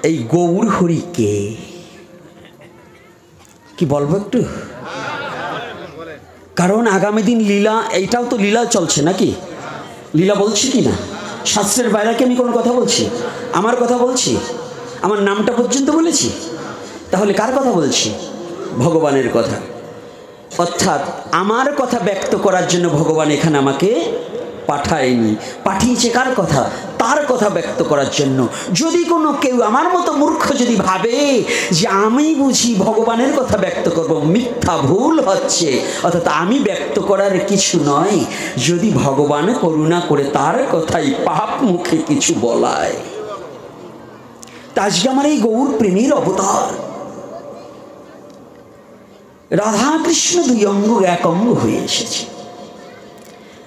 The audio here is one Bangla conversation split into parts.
এই গৌর হরি কে কি বলবো একটু, কারণ আগামী দিন লীলা, এইটাও তো লীলা চলছে নাকি, লীলা বলছি কি না, শাস্ত্রের বাইরে কি আমি কোনো কথা বলছি? আমার কথা বলছি, আমার নামটা পর্যন্ত বলেছি, তাহলে কার কথা বলছি? ভগবানের কথা। অর্থাৎ আমার কথা ব্যক্ত করার জন্য ভগবান এখানে আমাকে পাঠায়নি, পাঠিয়েছে কার কথা? তার কথা ব্যক্ত করার জন্য। যদি কোনো কেউ আমার মতো মূর্খ যদি ভাবে যে আমি বুঝি ভগবানের কথা ব্যক্ত করব, মিথ্যা, ভুল হচ্ছে। অর্থাৎ আমি ব্যক্ত করার কিছু নয়, যদি ভগবান করুণা করে তার কথাই পাপ মুখে কিছু বলায়। তা আজকে আমার এই গৌর প্রেমীর অবতার রাধা কৃষ্ণ দুই অঙ্গ এক অঙ্গ হয়ে এসেছে।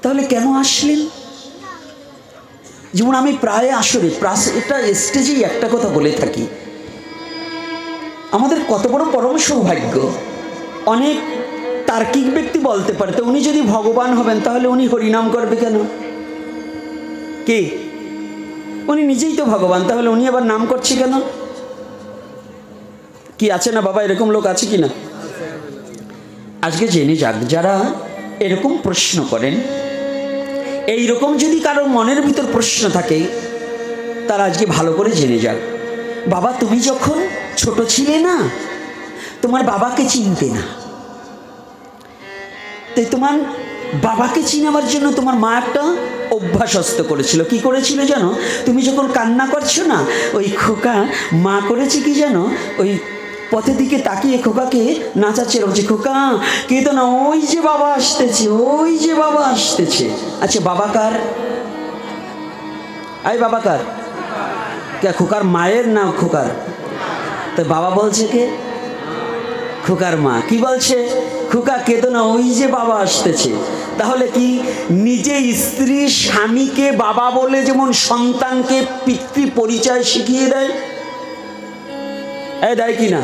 তাহলে কেন আসলেন? যেমন আমি প্রায় আসরে এটা স্টেজেই একটা কথা বলে থাকি, আমাদের কত বড় পরম সৌভাগ্য। অনেক তার্কিক ব্যক্তি বলতে পারে, তো উনি যদি ভগবান হবেন তাহলে উনি হরিনাম করবে কেন? কে? উনি নিজেই তো ভগবান, তাহলে উনি আবার নাম করছে কেন? কি আছে না বাবা, এরকম লোক আছে কি না? আজকে জেনে যাক, যারা এরকম প্রশ্ন করেন, এইরকম যদি কারো মনের ভিতর প্রশ্ন থাকে, তারা আজকে ভালো করে জেনে যাক। বাবা তুমি যখন ছোট ছিলে না, তোমার বাবাকে চিনতে না, তাই তোমার বাবাকে চিনাবার জন্য তোমার মা একটা অভ্যাসস্ত করেছিল। কি করেছিল জানো? তুমি যখন কান্না করছো না, ওই খোকা মা করেছে কি জানো, ওই পথের দিকে তাকিয়ে খোকাকে নাচাচ্ছে, বলছে খোকা কেঁদো না, ওই যে বাবা আসতেছে, ওই যে বাবা আসতেছে। আচ্ছা বাবা কার? আই বাবা কার? কে? খোকার মায়ের না খোকার? তো বাবা বলছে কে? খোকার মা। কি বলছে? খোকা কেঁদো না, ওই যে বাবা আসতেছে। তাহলে কি নিজে স্ত্রী স্বামীকে বাবা বলে যেমন সন্তানকে পিতৃ পরিচয় শিখিয়ে দেয়, দেয় কি না?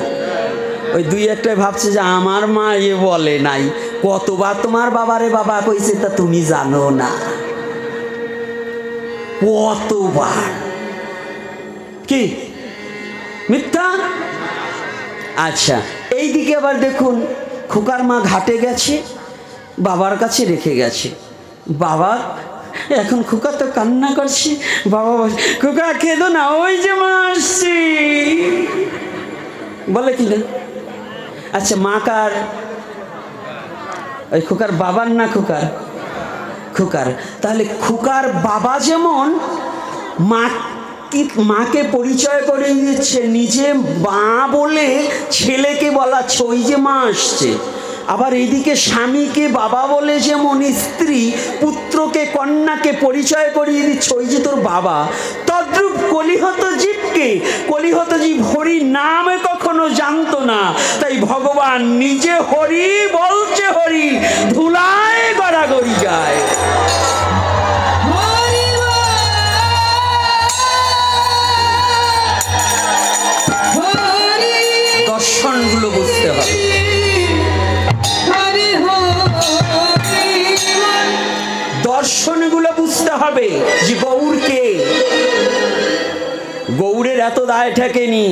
ওই দুই একটাই ভাবছে যে আমার মা এ বলে নাই, কতবার তোমার বাবারে বাবা কইছে তা তুমি জানো না, কতবার। কি মিথ্যা? আচ্ছা এইদিকে আবার দেখুন, খোকার মা ঘাটে গেছে, বাবার কাছে রেখে গেছে। বাবা এখন খোকা তো কান্না করছে, বাবা খোকা কেঁদো না, ওই যে মা আসছি, বলে কি না? আচ্ছা মা কার? ওই খোকার বাবার না খোকার? খোকার। তাহলে খোকার বাবা যেমন মাকে পরিচয় করে দিচ্ছে, নিজে মা বলে ছেলেকে বলাচ্ছে ওই যে মা আসছে। আবার এইদিকে স্বামীকে বাবা বলে যেমন স্ত্রী পুত্রকে কন্যাকে পরিচয় করিয়ে দিচ্ছে ওই যে তোর বাবা, তদ্রূপ কলিহত জীবকে, কলিহত জীব হরি নামে কখনো জানতো না, তাই ভগবান নিজে হরি বলছে, হরি ধুলায় গড়াগড়ি যায়। দর্শনগুলো বুঝতে হবে, দর্শনগুলো বুঝতে হবে যে গৌরকে, গৌরের এত দায় ঠেকেনি,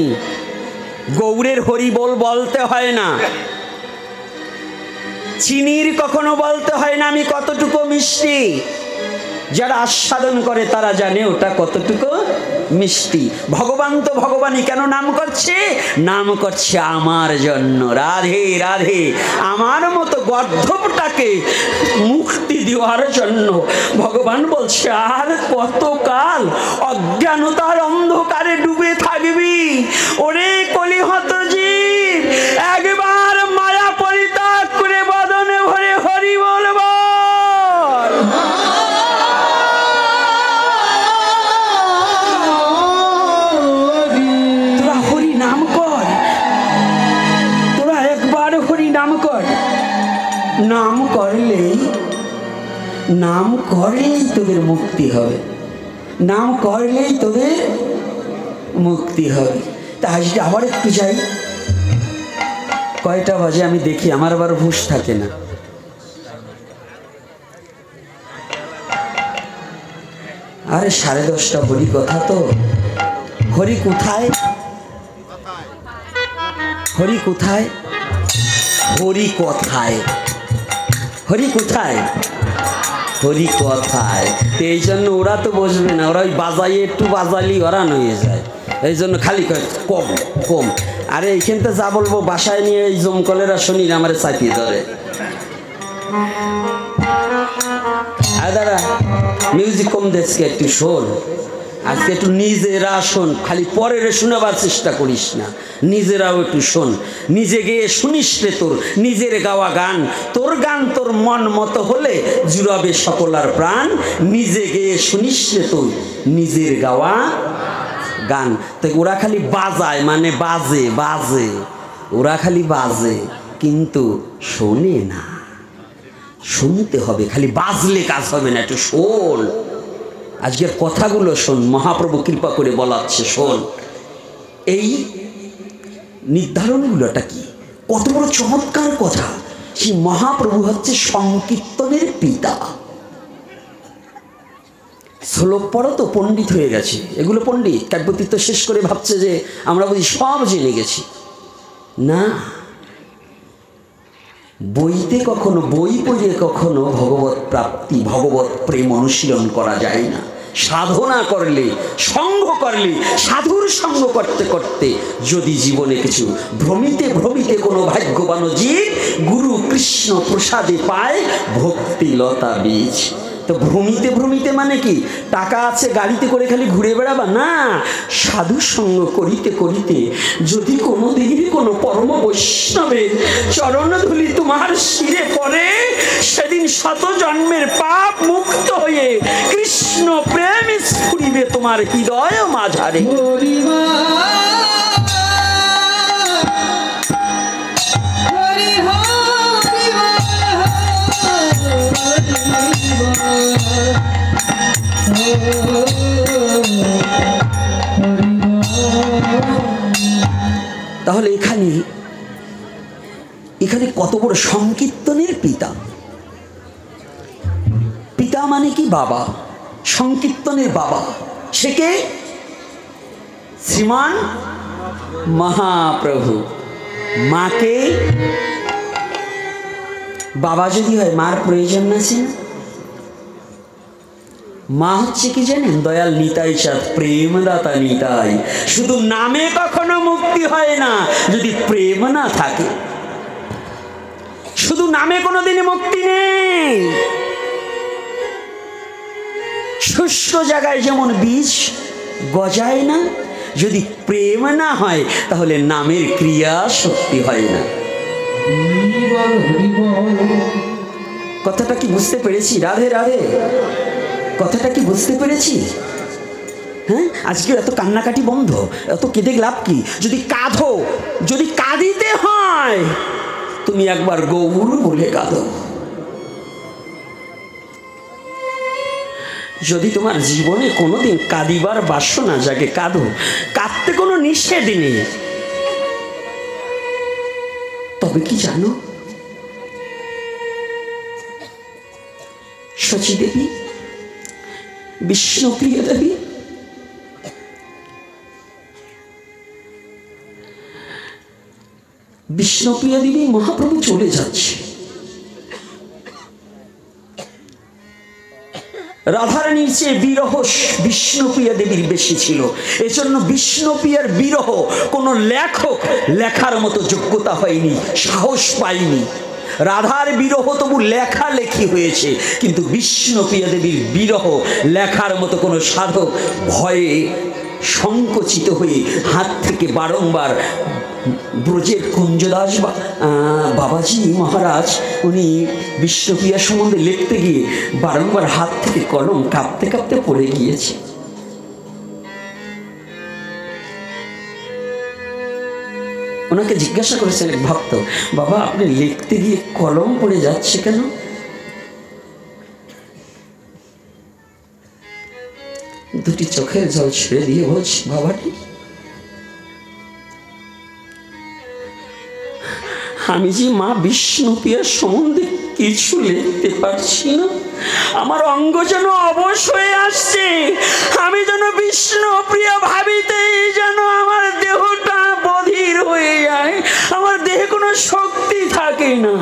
গৌরের হরি বলতে হয় না, চিনির কখনো বলতে হয় না আমি কতটুকু মিষ্টি। যারা আস্বাদন করে তারা জানে ওটা কতটুকু মিষ্টি। ভগবান তো ভগবানই কেন নাম করছে? নাম করছে আমার জন্য, রাধে রাধে, আমার মতো গর্ধবটাকে মুক্তি দেওয়ার জন্য। ভগবান বলছে আর কতকাল অজ্ঞানতার অন্ধকারে ডুবে থাকবি ওরে কলিহত জীব, একবার মায়া পরিত্যাগ করে বদনে ভরে হরি বলব। তোরা হরি নাম কর, তোরা একবার হরি নাম কর। নাম করলেই, নাম করলেই তোদের মুক্তি হবে, নাম করলেই তোদের মুক্তি হবে। তা আজকে আবার একটু যাই, কয়টা বাজে আমি দেখি, আমার আবার হুঁশ থাকে না। আরে 10:30 হরি কথা তো, হরি কোথায়? হরি কোথায়? হরি কথায়। হরি কোথায়? হরি কথায়। তো এই জন্য ওরা তো বসবে না, ওরা ওই বাজাইয়ে একটু বাজালি ওরা নয়ে যায়, এই জন্য খালি কম কম। আরে এইখানটা যা বলবো বাসায় নিয়ে এই জমকলেরা শুনি না আমার চাপিয়ে ধরে। দাদা মিউজিক কম দেশকে একটু শোন, আজকে একটু নিজেরা শোন, খালি পরের শোনাবার চেষ্টা করিস না, নিজেরাও একটু শোন। নিজে গেয়ে শুনিস রে তোর নিজের গাওয়া গান, তোর গান তোর মন মতো হলে জুড়াবে সকলার প্রাণ। নিজে গেয়ে শুনিস রে তোর নিজের গাওয়া গান। তো ওরা খালি বাজায়, মানে বাজে বাজে, ওরা খালি বাজে কিন্তু শোনে না। শুনতে হবে, খালি বাজলে কাজ হবে না, একটু শোন। আজকের কথাগুলো শোন, মহাপ্রভু কৃপা করে বলাচ্ছে শোন। এই নির্ধারণগুলোটা কি, কত বড় চমৎকার কথা। সেই মহাপ্রভু হচ্ছে সংকীর্তনের পিতা। শ্লোক পড়ো তো পণ্ডিত হয়ে গেছে, এগুলো পণ্ডিত কাব্যতীর্থ শেষ করে ভাবছে যে আমরা বুঝি সব জেনে গেছি। না, বইতে কখনো, বই পড়ে কখনো ভগবত প্রাপ্তি, ভগবত প্রেম অনুশীলন করা যায় না। সাধনা করলে, সঙ্গ করলে, সাধুর সঙ্গ করতে করতে যদি জীবনে কিছু ভ্রমিতে ভ্রমিতে কোনো ভাগ্যবান জীব গুরু কৃষ্ণ প্রসাদে পায় ভক্তি লতা বীজ। তো ভ্রমিতে ভ্রমিতে মানে কি, টাকা আছে গাড়িতে করে খালি ঘুরে বেড়াবা না, সাধু সঙ্গ করিতে করিতে যদি কোনো দিন কোনো পরম বৈষ্ণবের চরণধূলি তোমার শিরে পড়ে, সেদিন শত জন্মের পাপ মুক্ত হয়ে কৃষ্ণ প্রেম স্ফুরিবে তোমার হৃদয় মাঝারে। তাহলে এখানে কত বড় সংকীর্তনের পিতা। পিতা মানে কি বাবা, সংকীর্তনের বাবা। সে কে? শ্রীমান মহাপ্রভু। মাকে বাবা যদি হয়, মার প্রয়োজন না ছিল। মা হচ্ছে কি জানেন? দয়াল নিতাই চাঁদ, প্রেমদাতা নিতাই। শুধু নামে কখনো মুক্তি হয় না যদি প্রেম না থাকে। শুধু নামে কোনোদিনই মুক্তি নেই। শুষ্ক জায়গায় যেমন বীজ গজায় না, যদি প্রেম না হয় তাহলে নামের ক্রিয়া শক্তি হয় না। কথাটা কি বুঝতে পেরেছি? রাধে রাধে। কথাটা কি বুঝতে পেরেছি? হ্যাঁ, আজকে এত কান্নাকাটি বন্ধ, এত কেঁদে লাভ কি? যদি কাঁদো, যদি কাঁদিতে হয় তুমি একবার গৌর বলে কাঁদো। যদি তোমার জীবনে কোনোদিন কাঁদিবার বাসনা জাগে, কাঁদো। কাঁদতে কোনো নিষেধ নেই। তবে কি জানো, শচী দেবী, বিষ্ণুপ্রিয়া দেবী, বিষ্ণুপ্রিয়া দেবী মহাপ্রভু চলে যাচ্ছে। রাধারানীর চেয়ে বিরহ বিষ্ণুপ্রিয়া দেবীর বেশি ছিল। এজন্য বিষ্ণুপ্রিয়ার বিরহ কোনো লেখক লেখার মতো যোগ্যতা হয়নি, সাহস পায়নি। রাধার বিরহ তবু লেখালেখি হয়েছে, কিন্তু বিষ্ণুপ্রিয়া দেবীর বিরহ লেখার মতো কোনো সাধক ভয়ে সংকুচিত হয়ে হাত থেকে বারংবার ব্রজের কুঞ্জদাস বাবাজি মহারাজ, উনি বিষ্ণুপ্রিয়া সম্বন্ধে লিখতে গিয়ে বারংবার হাত থেকে কলম কাঁপতে কাঁপতে পড়ে গিয়েছে। ওনাকে জিজ্ঞাসা করেছেন এক ভক্ত, বাবা আপনি লিখতে গিয়ে কলম পড়ে যাচ্ছে কেন? দুটি চোখের জল ছেড়ে দিয়ে বলছি, বাবাটি আমি যে মা বিষ্ণুপ্রিয়ার সম্বন্ধে কিছু লিখতে পারছি না। আমার অঙ্গ যেন অবশ হয়ে আসছে। আমি যেন বিষ্ণুপ্রিয়া ভাবিতেই যেন আমার দেহটা বধির হয়ে যায়। কোনো শক্তি থাকে না।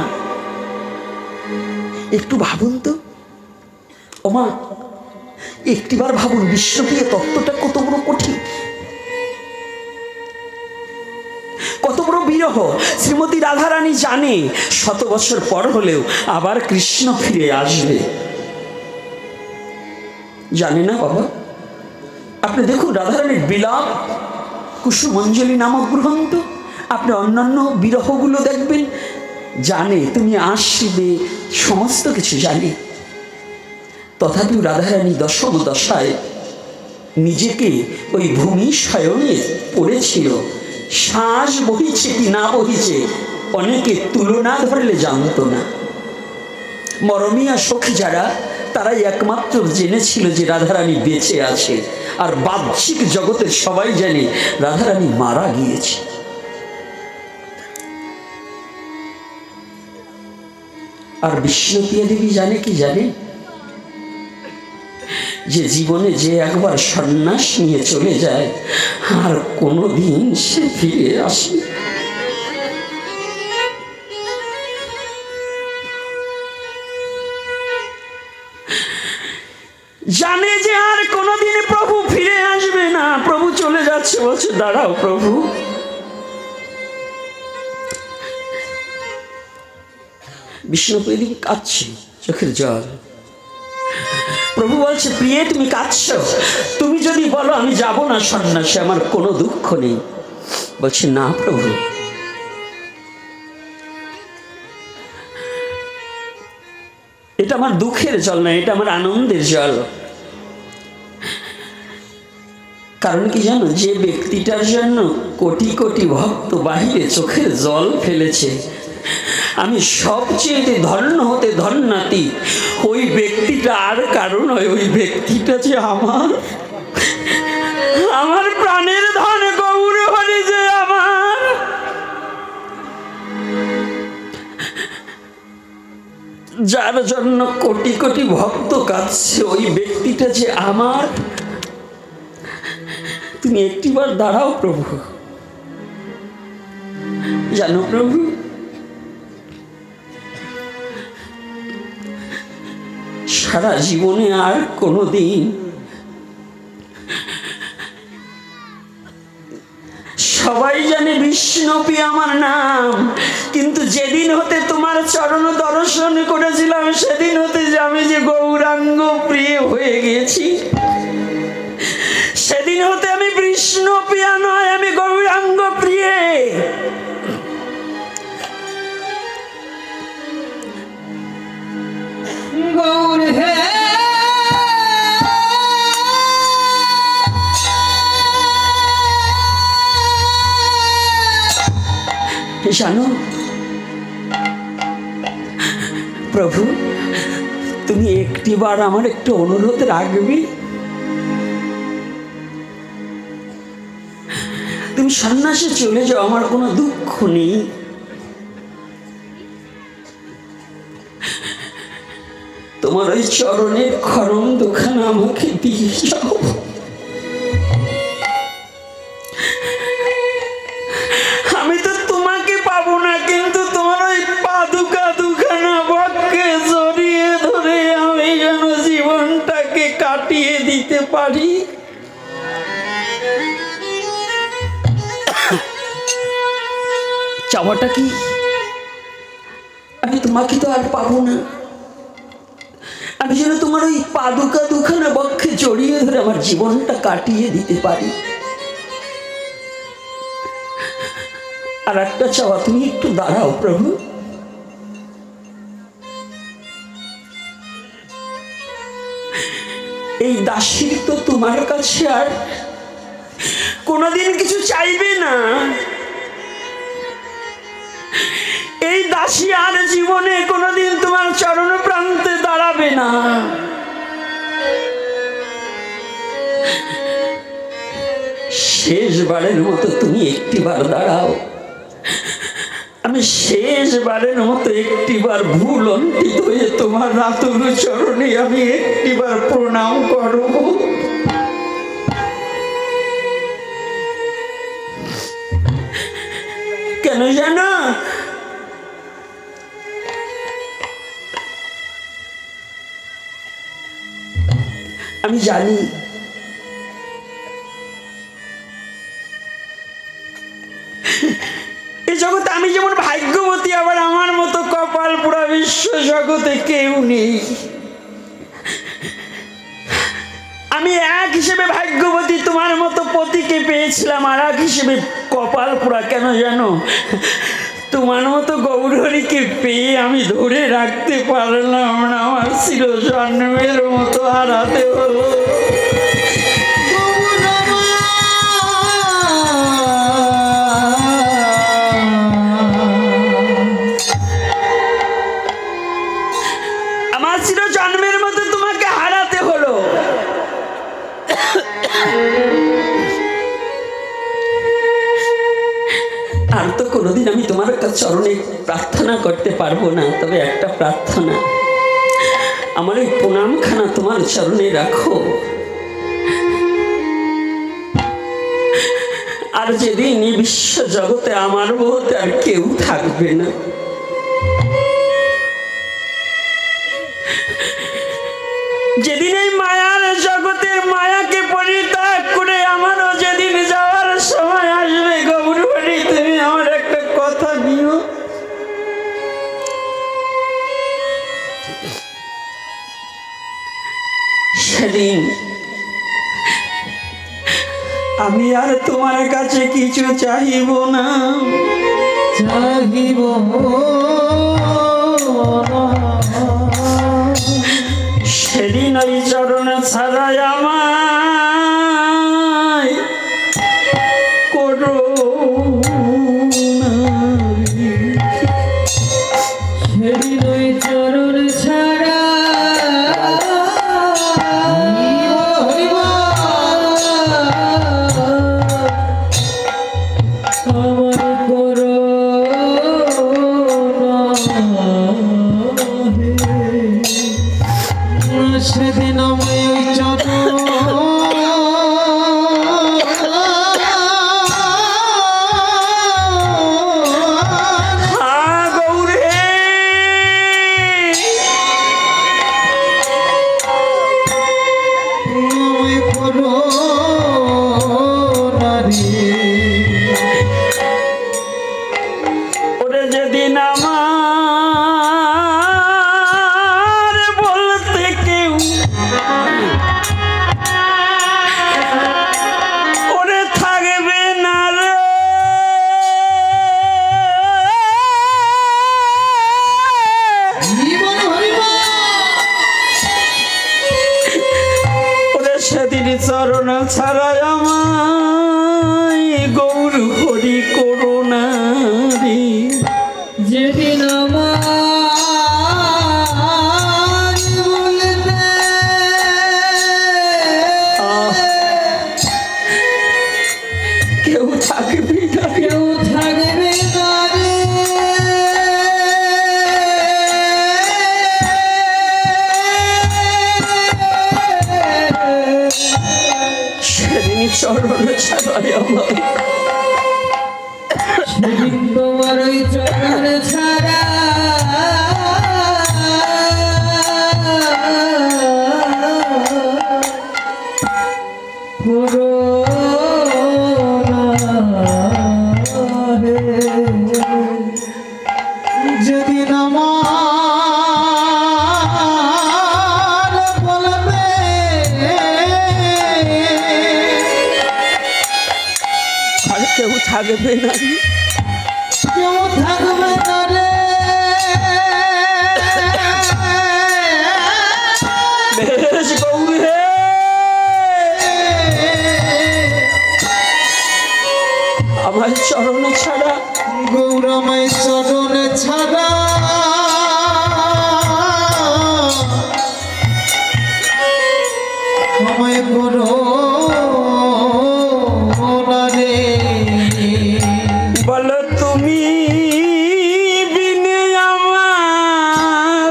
একটু ভাবুন তো ওমা, একটিবার ভাবুন বিষ্ণুপ্রিয় তত্ত্বটা কত বড় কঠিন, কত বড় বিরহ। শ্রীমতী রাধারানী জানে 100 বছর পর হলেও আবার কৃষ্ণ ফিরে আসবে। জানে না বাবা? আপনি দেখুন রাধারানীর বিলাপ কুসুমাঞ্জলি নামক গ্রন্থ, আপনি অন্যান্য বিরহগুলো দেখবেন, জানে তুমি আসবে, সমস্ত কিছু জানে। তথাপিও রাধারানী দশম দশায় নিজেকে ওই ভূমি শয়নে পড়েছিল। শ্বাস বহিছে কি না বহিছে অনেকে তুলনা ধরলে জানত না। মরমিয়া সখী যারা, তারাই একমাত্র জেনেছিল যে রাধারানী বেঁচে আছে, আর বাহ্যিক জগতের সবাই জানে রাধারানী মারা গিয়েছে। আর বিষ্ণুপ্রিয়া দেবী জানে কি? জানে যে জীবনে যে একবার সন্ন্যাস নিয়ে চলে যায় আর কোনোদিন সে ফিরে আসে। জানে যে আর কোনোদিন প্রভু ফিরে আসবে না, প্রভু চলে যাচ্ছে। বলছে দাঁড়াও প্রভু। বিষ্ণুপ্রিয়া দেবী কাঁদছে, চোখের জল। প্রভু বলছে প্রিয়ে তুমি কাঁদছো, তুমি যদি বলো আমি যাব না সন্ন্যাসে, আমার কোনো দুঃখ নেই। বলছে না প্রভু, এটা আমার দুঃখের জল না, এটা আমার আনন্দের জল। কারণ কি জানো? যে ব্যক্তিটার জন্য কোটি কোটি ভক্ত বাহিরে চোখের জল ফেলেছে, আমি সবচেয়ে ধন্য হতে ধন্যাতি ওই ব্যক্তিটা আর কারণ নয়, ওই ব্যক্তিটা যে আমার প্রাণের ধন গৌর হরি, যে আমার যার জন্য কোটি কোটি ভক্ত কাঁদছে, ওই ব্যক্তিটা যে আমার। তুমি একটিবার দাঁড়াও প্রভু। জানো প্রভু, সারা জীবনে আর কোনোদিন সবাই জানে বিষ্ণুপ্রিয়া আমার নাম, কিন্তু যেদিন হতে তোমার চরণ দর্শন করেছিলাম সেদিন হতে যে আমি যে গৌরাঙ্গ প্রিয় হয়ে গেছি, সেদিন হতে আমি বিষ্ণুপ্রিয়া নয়, আমি গৌরাঙ্গ প্রিয়। গৌর হে জানো প্রভু, তুমি একটিবার আমার একটু অনুরোধ রাখবে? তুমি সন্ন্যাসে চলে যাও, আমার কোনো দুঃখ নেই। তোমার ওই চরণের খরম দুখানা আমাকে দিয়ে যাও। আমি তো তোমাকে পাবো না, কিন্তু তোমার ওই পাদুকা দুখানা বক্ষে জড়িয়ে ধরে আমি যেন জীবনটাকে কাটিয়ে দিতে পারি। চাওয়াটা কি? আমি তোমাকে তো আর পাবো না, আমি যেন তোমার ওই পাদুকা দুখানা বক্ষে জড়িয়ে ধরে আমার জীবনটা কাটিয়ে দিতে পারি। আর একটা চাওয়া, তুমি একটু দাঁড়াও প্রভু। এই দাসী তো তোমার কাছে আর কোনোদিন কিছু চাইবে না, এই দাসী আর জীবনে কোনোদিন তোমার চরণ প্রান্তে দাঁড়াবে না। শেষবারের মতো তুমি একটিবার দাঁড়াও, আমি শেষবারের মতো একটিবার ভুল অন্তিত হয়ে তোমার রাতুল চরণে আমি একটিবার প্রণাম করব। কেন জানো? আমি জানি এই জগতে আমি যেমন ভাগ্যবতী, আবার আমার মতো কপাল পুরা বিশ্ব জগতে কেউ নেই। আমি এক হিসেবে ভাগ্যবতী, তোমার মতো পতিকে পেয়েছিলাম, আর এক হিসেবে কপাল পুরা কেন জানো? তোমার মতো গৌরহরিকে পেয়ে আমি ধরে রাখতে পারলাম না, আমার চিরজন্মের মতো হারাতে হলো। আমার চিরজন্মের মতো তোমাকে হারাতে হলো। আর তো কোনোদিন আমি তোমার চরণে প্রার্থনা করতে পারবো না, তবে একটা প্রার্থনা, আমার এই প্রণামখানা তোমার চরণে রাখো। আর যেদিন এই বিশ্ব জগতে আমার মতো আর কেউ থাকবে না, যেদিন এই মায়ার জগতের মায়াকে পরিত্যাগ করে আমারও যেদিন যাওয়ার সময় আসবে, গৌরহরি তুমি আমার একটা কথা দিও। সেদিন আমি আর তোমার কাছে কিছু চাহিব না, চাহিব সেদিন ওই চরণ ছাড়াই আমায় করো না, সেদিন ওই চরণ ছাড়া সেদিন আমি ওই ওরে যেদিন আমার বলতে কেউ ওরে থাকবে না রে, ওরে সেদিন চরণ ছাড়াই আমায় গৌরহরি করো না রে, যেদিন আমার বলতে কেউ থাকবে না, কেউ থাকবে না রে, সেদিন চরণ ছাড়াই আমায়, সেদিন তোমার ওই চরণ ছাড়া যেদিন আমার বলবে আর কেউ থাকবে না, কেউ থাকবে না রে, বেশ গৌরী হে, আমার চরণ ছাড়া, গৌরময় চরণ ছাড়া আমায় করো না রে, বলো তুমি বিনে আমার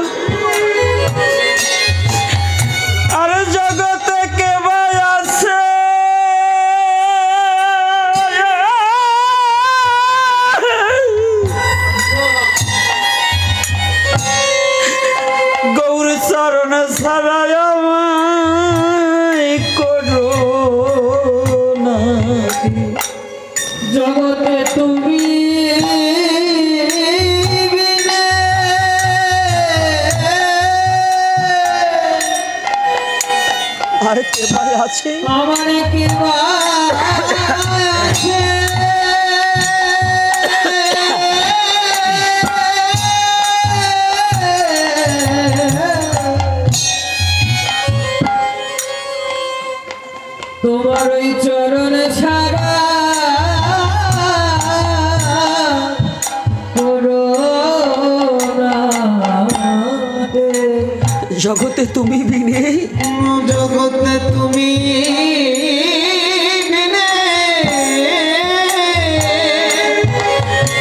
আর জগতে কে ভাই আছে, জগতে তুমি আর কে ভাই আছে? আমার কে আছে? তোমার ওই চরণ ছাড়া জগতে তুমি বিনে, জগতে তুমি বিনে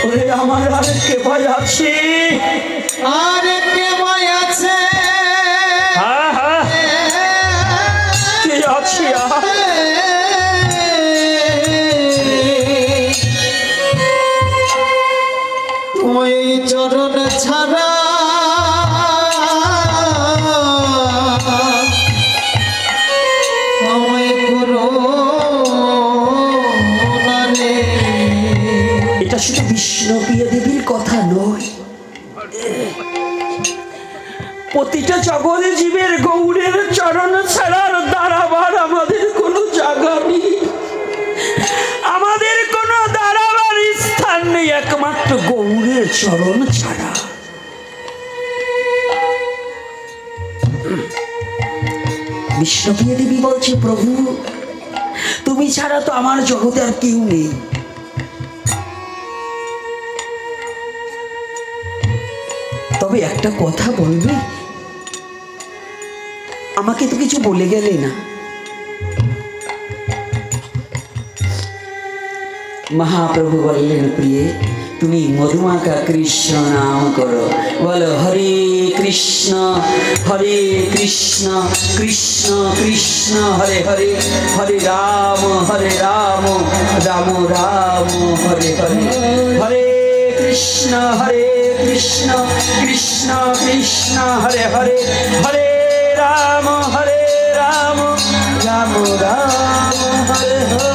ওরে আমার আর কে ভাই আছে? আর কে ভাই আছে? হ্যাঁ হ্যাঁ, কে আছে? ওই চরণ ছাড়া এটা শুধু বিষ্ণুপ্রিয়া দেবীর কথা নয়, প্রতিটা জগতে জীবের গৌরের চরণ ছাড়ার দাঁড়াবার আমাদের কোনো জায়গা নেই, আমাদের কোনো দাঁড়াবার স্থান নেই একমাত্র গৌরের চরণ ছাড়া। বিষ্ণুপ্রিয়া দেবী বলছে, প্রভু তুমি ছাড়া তো আমার জগতে আর কেউ নেই। তবে একটা কথা বলবে, আমাকে তো কিছু বলে গেলে না। মহাপ্রভু বললেন, প্রিয়ে তুমি মধুমাখা কৃষ্ণ নাম করো, বলো হরে কৃষ্ণ কৃষ্ণ কৃষ্ণ হরে হরে, হরে রাম রাম রাম হরে হরে, হরে কৃষ্ণ কৃষ্ণ কৃষ্ণ হরে হরে, হরে রাম রাম রাম হরে হরে।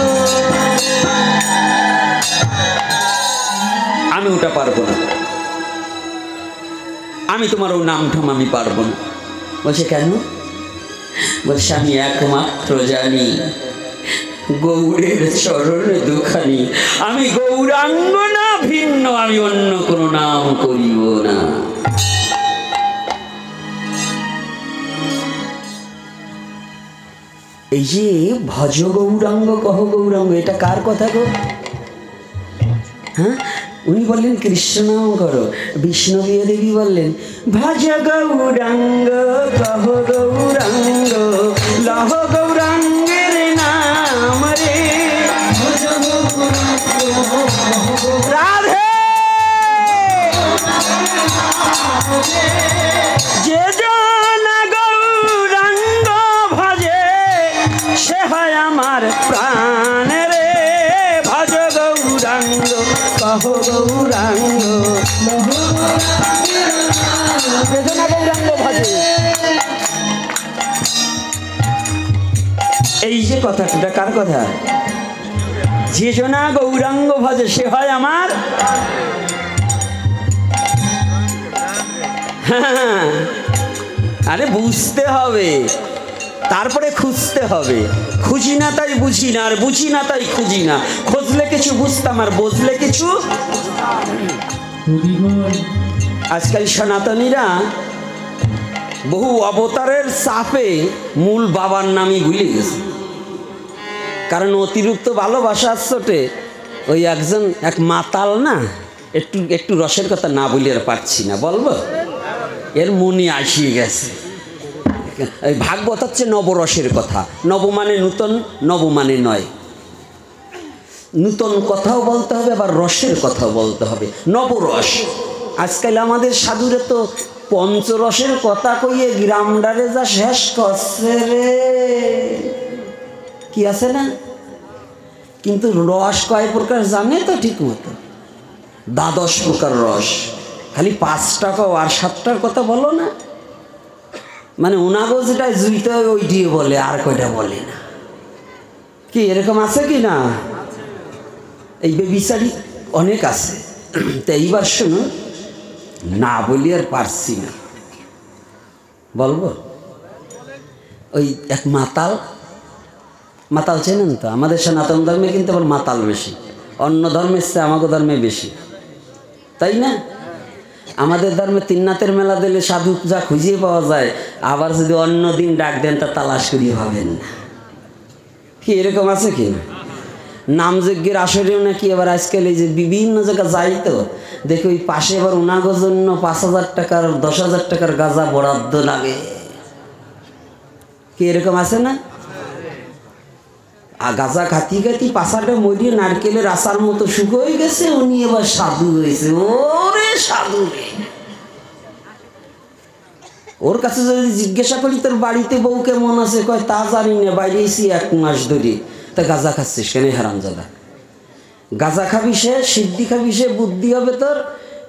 আমি ওটা পারবো না, আমি তোমার ও নাম ঠাম আমি পারবো না। বলছে কেন? বলছে আমি একমাত্র জানি গৌরের চরণ দুখানি, আমি গৌরাঙ্গ না ভিন্ন, আমি অন্য কোনো নাম করিব না। এই যে ভজ গৌরাঙ্গ কহ গৌরাঙ্গ, এটা কার কথা গো? হ্যাঁ, উনি বললেন কৃষ্ণ নাম করো, বিষ্ণুপ্রিয়া দেবী বললেন ভজ গৌরাঙ্গ কহ গৌরাঙ্গ, লহ গৌরাঙ্গের নাম রে। রাধে যে জন গৌরাঙ্গ ভজে সে হয় আমার প্রাণ রে, ভজ গৌরাঙ্গ কহ গৌরাঙ্গ, যে জন গৌরাঙ্গ ভজে। এই যে কথাটা কার কথা? যে জনা গৌরাঙ্গ ভজে সে হয় আমার। আরে বুঝতে হবে, তারপরে খুঁজতে হবে। খুঁজি না তাই বুঝি না, আর বুঝি না তাই খুঁজি না। খুঁজলে কিছু বুঝতাম, আর বুঝলে কিছু। আজকাল সনাতনীরা বহু অবতারের চাপে মূল বাবার নামই ভুলে গেছে, কারণ অতিরিক্ত ভালোবাসার চোটে ওই এক মাতাল না, একটু রসের কথা না বলে আর পারছি না, বলবো এর মনে আসিয়ে গেছে। ভাগবত হচ্ছে নবরসের কথা, নব মানে নূতন, নব মানে নয়। নূতন কথাও বলতে হবে, আবার রসের কথাও বলতে হবে, নবরস। আজকাল আমাদের সাধুরে তো পঞ্চরসের কথা কইয়ে গ্রামডারে যা শেষ করছে রে, কি আছে না? কিন্তু রস কয় প্রকার জানে তো ঠিক মতো? 12 প্রকার রস। খালি 5 টাকা আর 7টার কথা বলো না, মানে ওনাগো যেটা জুইতে ওই দিয়ে বলে, আর কয়টা বলে না। কি এরকম আছে কি না? এই বেবিচারি অনেক আছে। তো এইবার শুনুন, না বলি আর পারছি না, বলবো। ওই এক মাতাল, মাতাল চেনেন তো? আমাদের সনাতন ধর্মে কিন্তু আবার মাতাল বেশি, অন্য ধর্মের চেয়ে আমাকে ধর্মে বেশি, তাই না? আমাদের ধর্মে তিননাথের মেলা দিলে সাধু যা খুঁজিয়ে পাওয়া যায়, আবার যদি অন্য দিন ডাক দেন তা তালাশ করিয়ে পাবেন না। কি এরকম আছে কি না? নামযজ্ঞের আসরেও নাকি এবার আজকাল এই যে বিভিন্ন জায়গায় যাই তো দেখি ওই পাশে এবার উনাগোর জন্য 5,000 টাকার 10,000 টাকার গাঁজা বরাদ্দ লাগে। কি এরকম আছে না? গাঁজা খাতি খাতি পাশাটা মরিয়ে নারকেলের আশার মতো শুকিয়ে গেছে, উনি এবার সাধু হয়েছে। ওরে সাধু রে! ওর কাছে যদি জিজ্ঞাসা করি তোর বাড়িতে বউ কেমন আছে, কয় তা জানি না, বাইরে এসি 1 মাস ধরে। তা গাঁজা খাচ্ছিস কেন হারামজাদা? গাঁজা খাবি সে, সিদ্ধি খাবি সে, বুদ্ধি হবে তোর।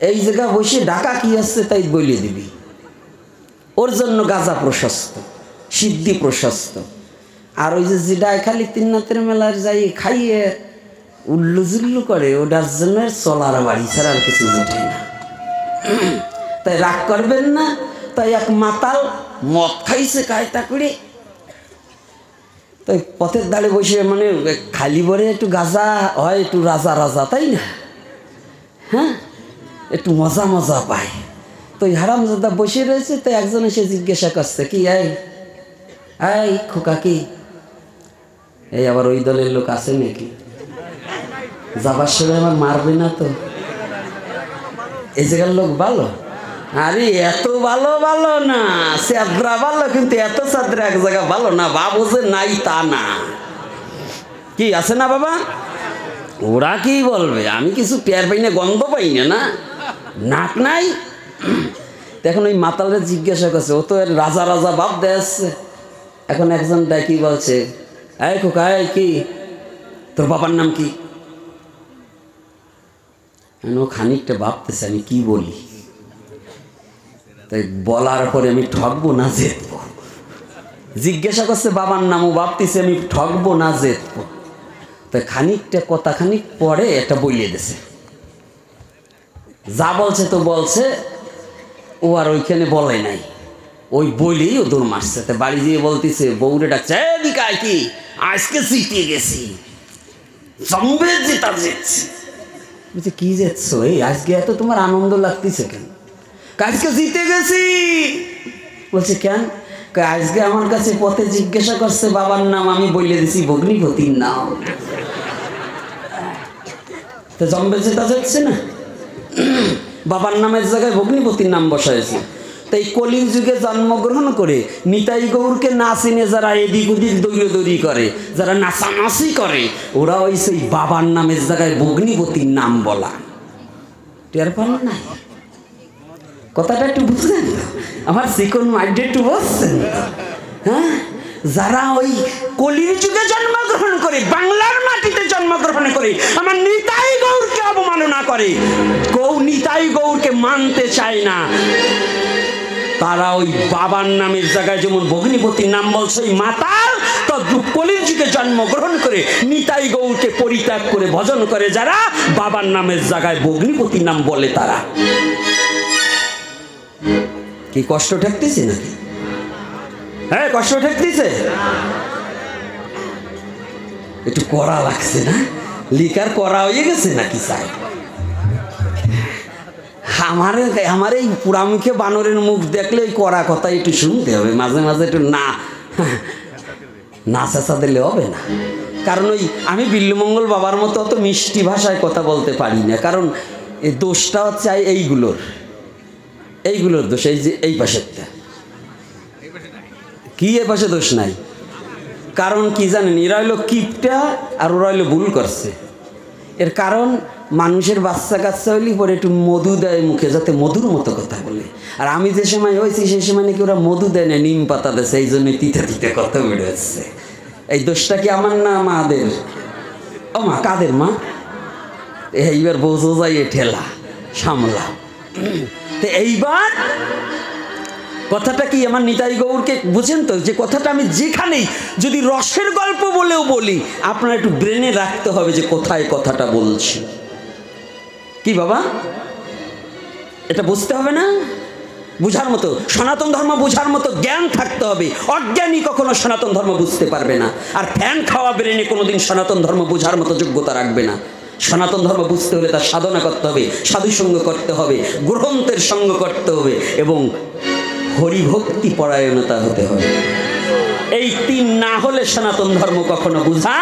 এই জায়গা বসে ডাকা কি আসছে তাই বলে দিবি। ওর জন্য গাঁজা প্রশস্ত, সিদ্ধি প্রশস্ত। আর ওই যে জিডায় খালি তিননাথের মেলার যাই খাইয়ে উল্লু জুল্লু করে, ওটার জন্য চলার বাড়ি ছাড়া আর কিছু জুটে না। তাই রাগ করবেন না। তাই এক মাতাল মদ খাইছে কায়তা করে, তাই পথের ধারে বসে, মানে খালি বরে একটু গাঁজা হয়, একটু রাজা রাজা, তাই না? হ্যাঁ, একটু মজা মজা পায়। তো ওই হারামজাদা বসে রয়েছে। তো একজন এসে জিজ্ঞাসা করছে, কি এই খোকা, কি এই আবার ওই দলের লোক আছে নাকি? যাবার সময় আমার মারবে না তো? এই জায়গার লোক ভালো? আরে এত ভালো ভালো না, চাদরা ভালো, কিন্তু এত চাদরা এক জায়গা ভালো না। বাবু যে নাই তা না, কি আছে না বাবা? ওরা কি বলবে? আমি কিছু টের পাই না, গন্ধ পাই না, না নাক নাই। এখন ওই মাতালের জিজ্ঞাসা করছে, ও তো এর রাজা রাজা ভাব দেয়াচ্ছে। এখন একজন ডাকি বলছে, এই খোকা, কি তোর বাবার নাম কি? ও খানিকটা ভাবতেছে আমি কি বলি। তাই বলার পরে আমি ঠকবো না জেতবো। জিজ্ঞাসা করছে বাবার নাম, ও ভাবতেছে আমি ঠকবো না জেতবো। তাই খানিকটা কথা খানিক পরে এটা বলিয়ে দিছে। যা বলছে তো বলছে, ও আর ওইখানে বলে নাই, ওই বলেই ও দৌড় মারছে। তা বাড়ি দিয়ে বলতেছে, বউরে ডাকছে, দিকায় কি আজকে জিতে গেছি, জম্বে জেতা যেচ্ছে। বলছে কি যেচ্ছ? এই আজকে এত তোমার আনন্দ লাগতেছে কেন? আজকে জিতে গেছি। বলছে কেন? আজকে আমার কাছে পথে জিজ্ঞাসা করছে বাবার নাম, আমি বলে দিছি ভগ্নিপতির নাম। তো জম্বে জেতা যাচ্ছে না, বাবার নামের জায়গায় ভগ্নিপতির নাম বসাইছে। তাই কলির যুগে জন্মগ্রহণ করে নিতাই গৌরকে না চিনে যারা এদিক ওদিক দৌড়ি করে, যারা নাচানাচি করে, ওরা ওই সেই বাবার নামের জায়গায় ভগ্নিপতির নাম বলা। টের পান না? কথাটা একটু বুঝলেন? আমার চিকন মাইন্ডে একটু বসছেন? হ্যাঁ, যারা ওই কলির যুগে জন্মগ্রহণ করে, বাংলার মাটিতে জন্মগ্রহণ করে, আমার নিতাই গৌরকে অবমাননা করে, নিতাই গৌরকে মানতে চায় না, তারা ওই বাবার নামের জায়গায় যেমন ভগ্নিপতির নাম বলছে, ওই মাতাল তদ্রূপ কলির যুগে জন্মগ্রহণ করে নিতাই গৌরকে পরিত্যাগ করে ভজন করে যারা, বাবার নামের জায়গায় ভগ্নিপতির নাম বলে তারা। কি কষ্ট ঠেকতেছি নাকি? হ্যাঁ, কষ্ট ঠেকতেছে, একটু কড়া লাগছে না? লিকার কড়া হয়ে গেছে নাকি? চাই আমার এই পুরামুখে বানরের মুখ দেখলে ওই কড়া কথা একটু শুনতে হবে, মাঝে মাঝে একটু না চেঁচা দিলে হবে না। কারণ ওই আমি বিল্লুমঙ্গল বাবার মতো অত মিষ্টি ভাষায় কথা বলতে পারি না। কারণ এই দোষটা হচ্ছে এইগুলোর দোষ। এই যে এই পাশেরটা কি, এ পাশে দোষ নাই। কারণ কি জানেন, এরা হইলো কিপটা আর ওরা হইলো ভুল করছে। এর কারণ মানুষের বাচ্চা কাচ্চা হইলে পরে একটু মধু দেয় মুখে, যাতে মধুর মতো কথা বলে। আর আমি যে সময় হয়েছি সেই সময় নাকি ওরা মধু দেয় না, নিম পাতা দেয়, এই জন্য তিতে তিতে কথা বেড়ে যাচ্ছে। এই দোষটা কি আমার না মাদের? ও মা, কাদের মা? এইবার বোঝো যাই ঠেলা সামলা। তো এইবার কথাটা কি আমার নিতাই গৌরকে বুঝেন তো, যে কথাটা আমি যেখানেই যদি রসের গল্প বলেও বলি আপনার একটু ব্রেনে রাখতে হবে যে কোথায় কথাটা বলছি। কি বাবা, এটা বুঝতে হবে না? বুঝার মতো সনাতন ধর্ম বুঝার মতো জ্ঞান থাকতে হবে। অজ্ঞানী কখনো সনাতন ধর্ম বুঝতে পারবে না, আর ফ্যান খাওয়া ব্রেনে কোনোদিন সনাতন ধর্ম বুঝার মতো যোগ্যতা রাখবে না। সনাতন ধর্ম বুঝতে হলে তার সাধনা করতে হবে, সাধুসঙ্গ করতে হবে, গ্রন্থের সঙ্গ করতে হবে এবং হরিভক্তি পরায়ণতা হতে হবে। এই তিন না হলে সনাতন ধর্ম কখনো বুঝা